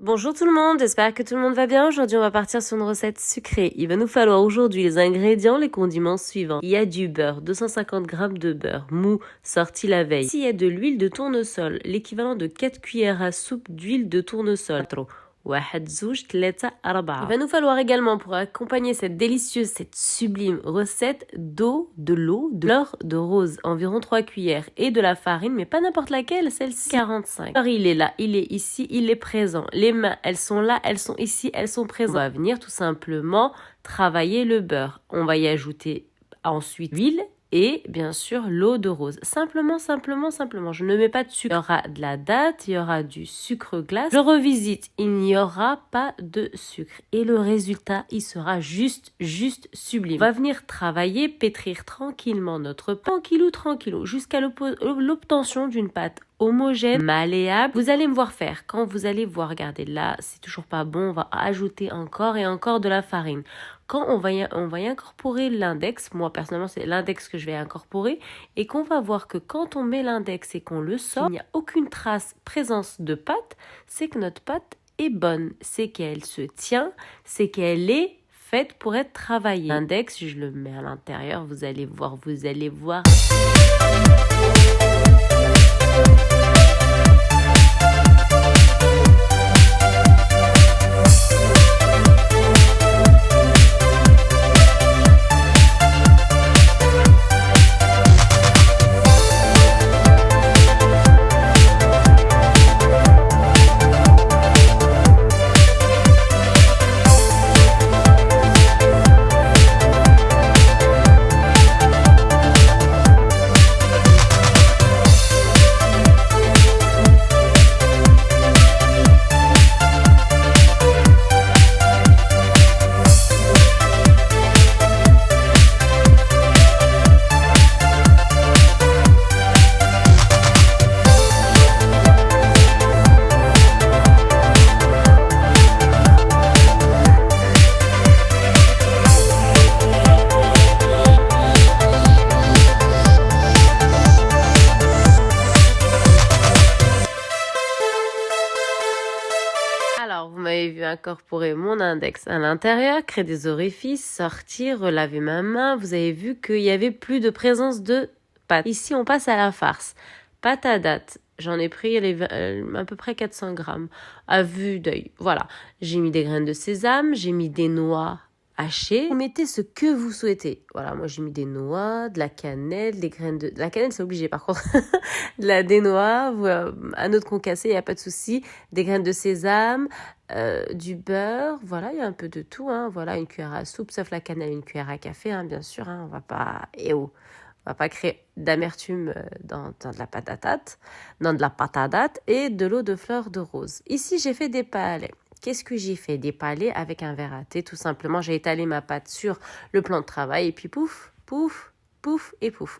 Bonjour tout le monde, j'espère que tout le monde va bien. Aujourd'hui, on va partir sur une recette sucrée. Il va nous falloir aujourd'hui les ingrédients, les condiments suivants. Il y a du beurre, 250 g de beurre mou, sorti la veille. Ici, il y a de l'huile de tournesol, l'équivalent de 4 cuillères à soupe d'huile de tournesol. واحد زوج ثلاثة أربعة. Il va nous falloir également pour accompagner cette délicieuse, cette sublime recette de l'eau, de fleur de rose, environ 3 cuillères et de la farine, mais pas n'importe laquelle, celle-ci 45. Alors il est là, il est ici, il est présent. Les mains, elles sont là, elles sont ici, elles sont présentes. On va venir tout simplement travailler le beurre. On va y ajouter ensuite l'huile et bien sûr l'eau de rose. Simplement. Je ne mets pas de sucre. Il y aura de la date, il y aura du sucre glace. Je revisite, il n'y aura pas de sucre. Et le résultat, il sera juste sublime. On va venir travailler, pétrir tranquillement notre pain, tranquillou, jusqu'à l'obtention d'une pâte homogène, malléable. Vous allez me voir faire. Quand vous allez voir, regardez là, c'est toujours pas bon, on va ajouter encore et encore de la farine. Quand on va y incorporer l'index, moi personnellement c'est l'index que je vais incorporer, et qu'on va voir que quand on met l'index et qu'on le sort, il n'y a aucune présence de pâte, c'est que notre pâte est bonne, c'est qu'elle se tient, c'est qu'elle est faite pour être travaillée. L'index, je le mets à l'intérieur, vous allez voir. Alors, vous m'avez vu incorporer mon index à l'intérieur, créer des orifices, sortir, relaver ma main. Vous avez vu qu'il n'y avait plus de présence de pâte. Ici, on passe à la farce. Pâte à date. J'en ai pris à peu près 400 grammes à vue d'œil. Voilà. J'ai mis des graines de sésame, j'ai mis des noix hachées. Vous mettez ce que vous souhaitez. Voilà, moi j'ai mis des noix, de la cannelle, des graines de la cannelle c'est obligé par contre. Des noix, un autre concassé, il n'y a pas de souci. Des graines de sésame, du beurre, voilà, il y a un peu de tout. Hein. Voilà, une cuillère à soupe, sauf la cannelle, une cuillère à café, hein, bien sûr. Hein, on va pas créer d'amertume dans de la pâte à date et de l'eau de fleur de rose. Ici, j'ai fait des palets. Qu'est-ce que j'ai fait? Des palets avec un verre à thé, tout simplement. J'ai étalé ma pâte sur le plan de travail et puis pouf, pouf, pouf et pouf.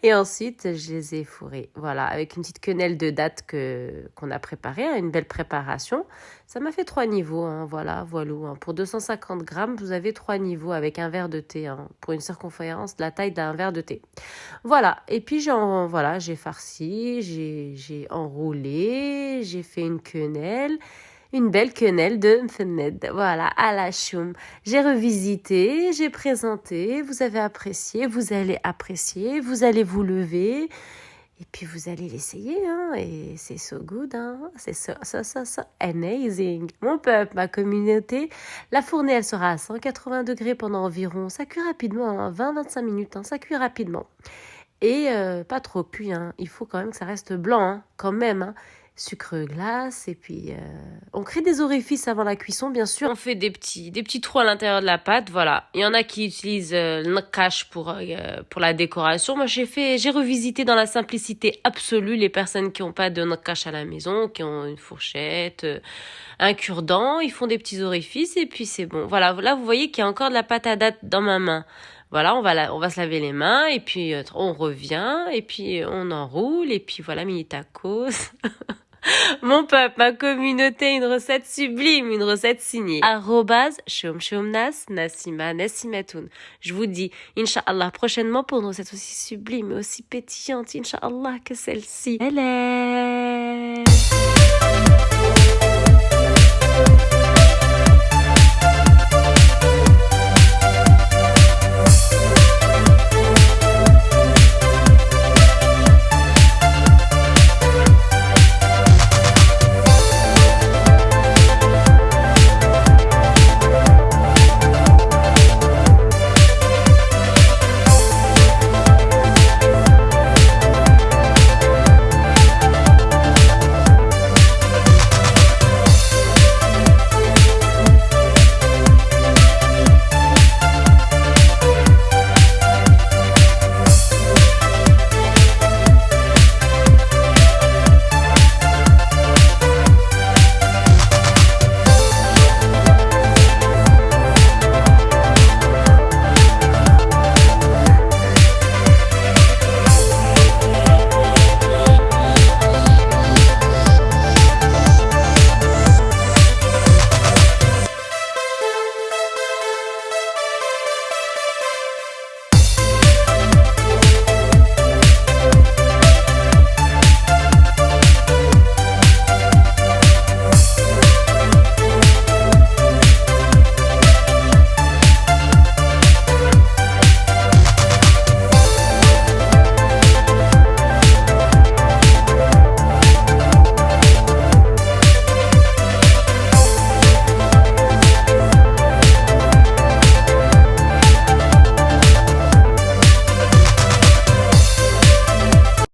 Et ensuite, je les ai fourrés. Voilà, avec une petite quenelle de date qu'on a préparée, hein, une belle préparation. Ça m'a fait 3 niveaux, hein, voilà. Hein. Pour 250 grammes, vous avez 3 niveaux avec un verre de thé, hein, pour une circonférence de la taille d'un verre de thé. Voilà, et puis j'ai farci, j'ai enroulé, j'ai fait une quenelle. Une belle quenelle de mfenned, voilà, à la choum. J'ai revisité, j'ai présenté, vous avez apprécié, vous allez apprécier, vous allez vous lever, et puis vous allez l'essayer, hein, et c'est so good, hein, c'est so amazing. Mon peuple, ma communauté, la fournée, elle sera à 180 degrés pendant environ, ça cuit rapidement, hein, 20-25 minutes, hein, ça cuit rapidement. Et pas trop cuit, hein, il faut quand même que ça reste blanc, hein, quand même, hein. Sucre glace et puis on crée des orifices avant la cuisson bien sûr. On fait des petits trous à l'intérieur de la pâte, voilà. Il y en a qui utilisent le nakash pour la décoration. Moi j'ai revisité dans la simplicité absolue les personnes qui n'ont pas de nakash à la maison, qui ont une fourchette, un cure-dent, ils font des petits orifices et puis c'est bon. Voilà, là vous voyez qu'il y a encore de la pâte à date dans ma main. Voilà, on va se laver les mains et puis on revient et puis on enroule et puis voilà, mini tacos. Mon peuple, ma communauté, une recette sublime, une recette signée. @shomshomnas Nassima Nassimatoun. Je vous dis, Inch'Allah, prochainement pour une recette aussi sublime et aussi pétillante, Inch'Allah, que celle-ci. Elle est...